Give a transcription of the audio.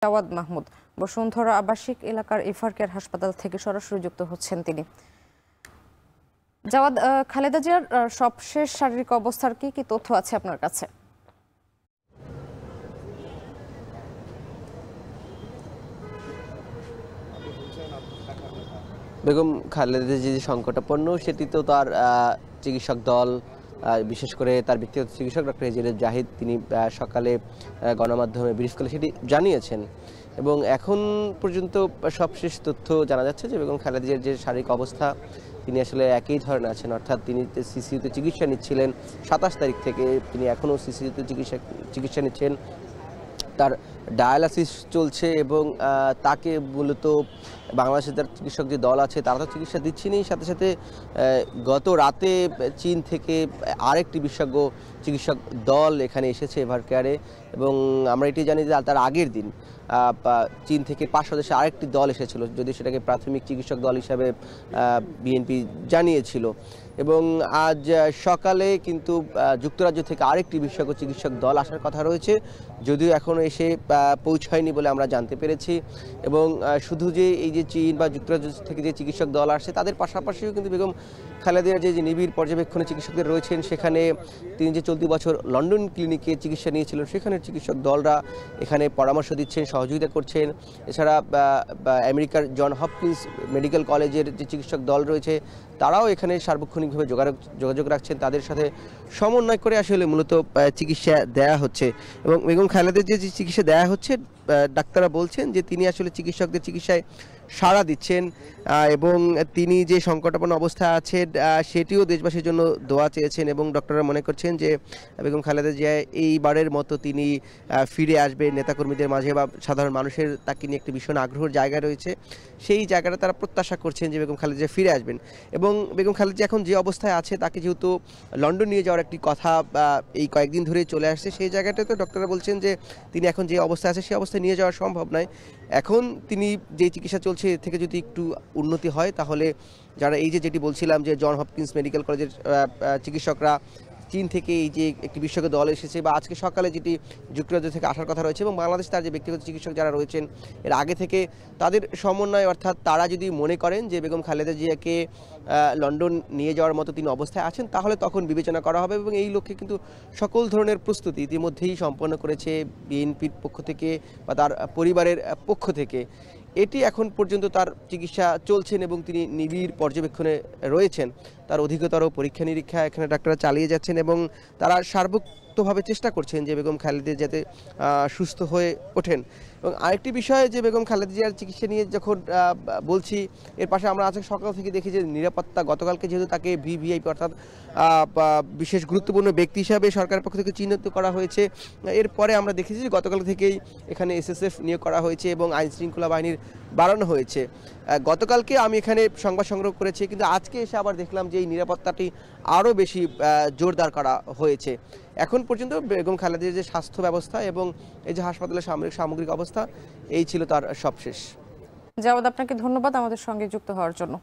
Javad Mahmud. Bashundhara আবাসিক এলাকার এফআরকেয়ার হাসপাতাল থেকে সরাসরি যুক্ত হচ্ছেন তিনি। জাওয়াদ, খালেদা জিয়ার সবশেষ শারীরিক অবস্থার কি তথ্য আছে আপনার কাছে? বেগম খালেদা যে সংকটাপন্ন সেটি তো তার চিকিৎসক দল, বিশেষ করে তার ব্যক্তিগত চিকিৎসক ডক্টর এজিএল জাহিদ, তিনি সকালে গণমাধ্যমে ব্রিফ করে সেটি জানিয়েছেন। এবং এখন পর্যন্ত সবশেষ তথ্য জানা যাচ্ছে যে বেগম খালেদা জিয়ার যে শারীরিক অবস্থা, তিনি আসলে একই ধরনের আছেন, অর্থাৎ তিনি সিসিইউতে চিকিৎসা নিচ্ছিলেন 27 তারিখ থেকে, তিনি এখনও সিসিইউতে চিকিৎসা নিচ্ছেন। তার ডায়ালাসিস চলছে এবং তাকে মূলত বাংলাদেশের যার চিকিৎসক যে দল আছে তারা তো চিকিৎসা দিচ্ছেনই, সাথে সাথে গত রাতে চীন থেকে আরেকটি বিশেষজ্ঞ চিকিৎসক দল এখানে এসেছে এভারকেয়ারে। এবং আমরা এটি জানি যে তার আগের দিন চীন থেকে 5 সদস্যের আরেকটি দল এসেছিল, যদি সেটাকে প্রাথমিক চিকিৎসক দল হিসাবে বিএনপি জানিয়েছিল। এবং আজ সকালে কিন্তু যুক্তরাজ্য থেকে আরেকটি বিশেষজ্ঞ চিকিৎসক দল আসার কথা রয়েছে, যদিও এখনও এসে পৌঁছায়নি বলে আমরা জানতে পেরেছি। এবং শুধু যে এই যে চীন বা যুক্তরাজ্য থেকে যে চিকিৎসক দল আসছে তাদের পাশাপাশিও কিন্তু বেগম খালেদা জিয়ার যে নিবিড় পর্যবেক্ষণে চিকিৎসকদের রয়েছেন, সেখানে তিনি যে চলতি বছর লন্ডন ক্লিনিকে চিকিৎসা নিয়েছিলেন সেখানের চিকিৎসক দলরা এখানে পরামর্শ দিচ্ছেন, সহযোগিতা করছেন। এছাড়া আমেরিকার জন হপকিন্স মেডিকেল কলেজের যে চিকিৎসক দল রয়েছে তারাও এখানে সার্বক্ষণিকভাবে যোগাযোগ রাখছেন, তাদের সাথে সমন্বয় করে আসলে মূলত চিকিৎসা দেয়া হচ্ছে। এবং বেগম খালেদার যে চিকিৎসা দেয়া হচ্ছে, ডাক্তাররা বলছেন যে তিনি আসলে চিকিৎসকদের চিকিৎসায় সাড়া দিচ্ছেন এবং তিনি যে সংকটাপন্ন অবস্থায় আছেন সেটিও দেশবাসীর জন্য দোয়া চেয়েছেন। এবং ডক্টররা মনে করছেন যে বেগম খালেদা জিয়া এইবারের মতো তিনি ফিরে আসবেন নেতাকর্মীদের মাঝে, বা সাধারণ মানুষের তাকে নিয়ে একটি ভীষণ আগ্রহের জায়গা রয়েছে, সেই জায়গাটা তারা প্রত্যাশা করছেন যে বেগম খালেদা জিয়া ফিরে আসবেন। এবং বেগম খালেদা জিয়া এখন যে অবস্থায় আছে তাকে যেহেতু লন্ডন নিয়ে যাওয়ার একটি কথা এই কয়েকদিন ধরেই চলে আসছে, সেই জায়গাটাতে ডক্টররা বলছেন যে তিনি এখন যে অবস্থায় আছে সেই অবস্থায় নিয়ে যাওয়া সম্ভব নয়। এখন তিনি যে চিকিৎসা চলছে এর থেকে যদি একটু উন্নতি হয় তাহলে যারা এই যেটি বলছিলাম যে জন হপকিন্স মেডিকেল কলেজের চিকিৎসকরা চীন থেকে এই যে একটি বিশেষজ্ঞ দল এসেছে, বা আজকে সকালে যেটি যুক্তরাজ্য থেকে আসার কথা রয়েছে, এবং বাংলাদেশ তার যে ব্যক্তিগত চিকিৎসক যারা রয়েছেন এর আগে থেকে তাদের সমন্বয়, অর্থাৎ তারা যদি মনে করেন যে বেগম খালেদা জিয়াকে লন্ডন নিয়ে যাওয়ার মতো তিনি অবস্থায় আছেন তাহলে তখন বিবেচনা করা হবে। এবং এই লক্ষ্যে কিন্তু সকল ধরনের প্রস্তুতি ইতিমধ্যেই সম্পন্ন করেছে বিএনপির পক্ষ থেকে বা তার পরিবারের পক্ষ থেকে। এটি এখন পর্যন্ত তার চিকিৎসা চলছেন এবং তিনি নিবিড় পর্যবেক্ষণে রয়েছেন। তার অধিকতর পরীক্ষা নিরীক্ষা এখানে ডাক্তাররা চালিয়ে যাচ্ছেন এবং তারা সার্বতোভাবে চেষ্টা করছেন যে বেগম খালেদা যাতে সুস্থ হয়ে ওঠেন। এবং আরেকটি বিষয় যে বেগম খালেদা জিয়ার চিকিৎসা নিয়ে যখন বলছি, এর পাশে আমরা আজকে সকাল থেকে দেখি যে নিরাপত্তা, গতকালকে যেহেতু তাকে ভিভিআইপি অর্থাৎ বিশেষ গুরুত্বপূর্ণ ব্যক্তি হিসাবে সরকারের পক্ষ থেকে চিহ্নিত করা হয়েছে, এরপরে আমরা দেখেছি যে গতকাল থেকেই এখানে এসএসএফ নিয়োগ করা হয়েছে এবং আইন শৃঙ্খলা বাহিনীর বাড়ানো হয়েছে। গতকালকে আমি এখানে সংবাদ সংগ্রহ করেছি, কিন্তু আজকে এসে আবার দেখলাম যে এই নিরাপত্তাটি আরও বেশি জোরদার করা হয়েছে। এখন পর্যন্ত বেগম খালেদার যে স্বাস্থ্য ব্যবস্থা এবং এই যে হাসপাতালের সামগ্রিক অবস্থা, এই ছিল তার সবশেষ। জাওয়াদ, আপনাকে ধন্যবাদ আমাদের সঙ্গে যুক্ত হওয়ার জন্য।